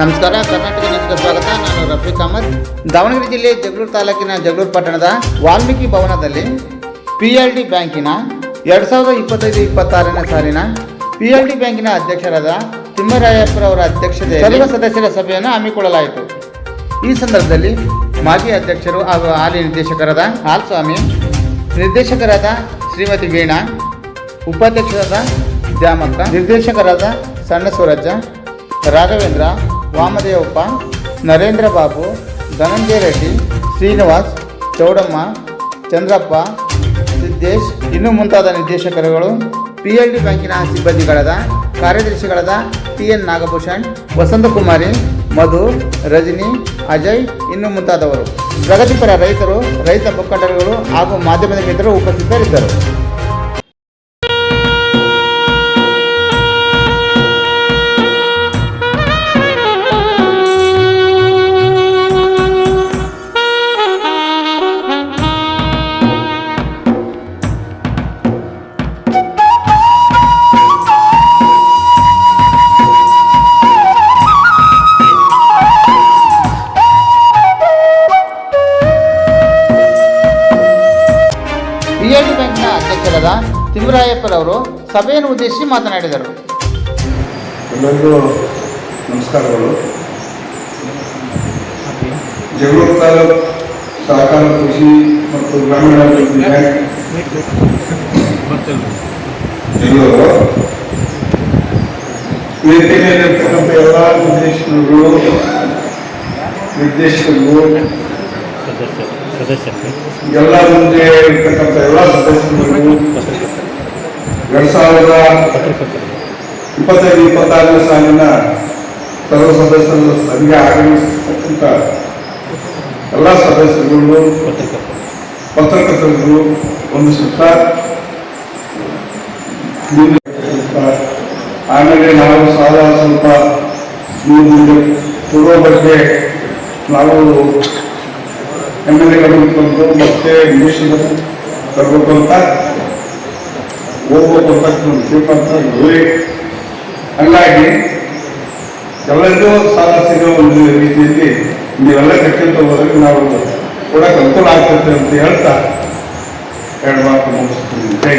ನಮಸ್ಕಾರ, ಕರ್ನಾಟಕ ನ್ಯೂಸ್ಗೆ ಸ್ವಾಗತ. ನಾನು ರಫೀಕ್ ಅಹಮದ್. ದಾವಣಗೆರೆ ಜಿಲ್ಲೆ ಜಗಳೂರು ತಾಲೂಕಿನ ಜಗಳೂರು ಪಟ್ಟಣದ ವಾಲ್ಮೀಕಿ ಭವನದಲ್ಲಿ PLD ಬ್ಯಾಂಕಿನ 2025-26ನೇ ಸಾಲಿನ PLD ಬ್ಯಾಂಕಿನ ಅಧ್ಯಕ್ಷರಾದ ತಿಮ್ಮರಾಯಪ್ಪರವರ ಅಧ್ಯಕ್ಷತೆಯಲ್ಲಿ ಸರ್ವ ಸದಸ್ಯರ ಸಭೆಯನ್ನು ಹಮ್ಮಿಕೊಳ್ಳಲಾಯಿತು. ಈ ಸಂದರ್ಭದಲ್ಲಿ ಮಾಜಿ ಅಧ್ಯಕ್ಷರು ಹಾಗೂ ಹಾಲಿ ನಿರ್ದೇಶಕರಾದ ಹಾಲ್ಸ್ವಾಮಿ, ನಿರ್ದೇಶಕರಾದ ಶ್ರೀಮತಿ ವೀಣಾ, ಉಪಾಧ್ಯಕ್ಷರಾದ ದ್ಯಾಮಕ್ಕ, ನಿರ್ದೇಶಕರಾದ ಸಣ್ಣ ಸೂರಜ್ಜ, ರಾಘವೇಂದ್ರ, ವಾಮದೇವಪ್ಪ, ನರೇಂದ್ರ ಬಾಬು, ಧನಂಜಯ ರೆಡ್ಡಿ, ಶ್ರೀನಿವಾಸ್, ಚೌಡಮ್ಮ, ಚಂದ್ರಪ್ಪ, ಸಿದ್ದೇಶ್ ಇನ್ನೂ ಮುಂತಾದ ನಿರ್ದೇಶಕರುಗಳು, PLD ಬ್ಯಾಂಕಿನ ಸಿಬ್ಬಂದಿಗಳಾದ ಕಾರ್ಯದರ್ಶಿಗಳಾದ TN ನಾಗಭೂಷಣ್, ವಸಂತಕುಮಾರಿ, ಮಧು, ರಜನಿ, ಅಜಯ್ ಇನ್ನೂ ಮುಂತಾದವರು, ಪ್ರಗತಿಪರ ರೈತರು, ರೈತ ಮುಖಂಡರುಗಳು ಹಾಗೂ ಮಾಧ್ಯಮದ ಮಿತ್ರರು ಉಪಸ್ಥಿತರಿದ್ದರು. PLD ಬ್ಯಾಂಕಿನ ಅಧ್ಯಕ್ಷರಾದ ತಿಮ್ಮರಾಯಪ್ಪರವರು ಸಭೆಯನ್ನು ಉದ್ದೇಶಿಸಿ ಮಾತನಾಡಿದರು. ಎಲ್ಲರಿಗೂ ನಮಸ್ಕಾರಗಳು. ಜಗಳೂರು ತಾಲೂಕು ಸಹಕಾರ ಕೃಷಿ ಮತ್ತು ಗ್ರಾಮೀಣಾಭಿವೃದ್ಧಿ ಬ್ಯಾಂಕ್ ಜಗಳೂರು ವೇದಿಕೆ ಮೇಲಿರ್ತಕ್ಕಂಥ ಎಲ್ಲ ನಿರ್ದೇಶಕರು ಎಲ್ಲ ಮುಂದೆ ಇರ್ತಕ್ಕಂಥ ಎಲ್ಲ ಸದಸ್ಯರು 2025-26ನೇ ಸಾಲಿನ ಸರ್ವ ಸದಸ್ಯರ ಸಭೆಗೆ ಆಗಮಿಸತಕ್ಕಂಥ ಎಲ್ಲ ಸದಸ್ಯರುಗಳು, ಪತ್ರಕರ್ತರು ಒಂದು ಸುತ್ತ, ಆಮೇಲೆ ನಾವು ಸಾಲ ಸ್ವಲ್ಪ ಮುಂದೆ ಕೊಡುವ ಬಗ್ಗೆ ನಾವು MLA-ಗಳನ್ನು ತಂದು ಮತ್ತೆ ನಿವೇಶನ ತರಬೇಕು ಅಂತ ಹೋಗ್ಬೇಕು ಅಂತ ತೀರ್ಮಾನ ಇವೆ. ಹಂಗಾಗಿ ಎಲ್ಲರಿಗೂ ಸಾಲ ಸಿಗೋ ಒಂದು ರೀತಿಯಲ್ಲಿ ನೀವೆಲ್ಲ ಕಟ್ಟಿಂತ ಹೋದ್ರೆ ನಾವು ಕೊಡಕ್ಕೆ ಅನುಕೂಲ ಆಗ್ತದೆ ಅಂತ ಹೇಳ್ತಾ 2 ಮಾತು ಮುಗಿಸ್ತೀನಿ.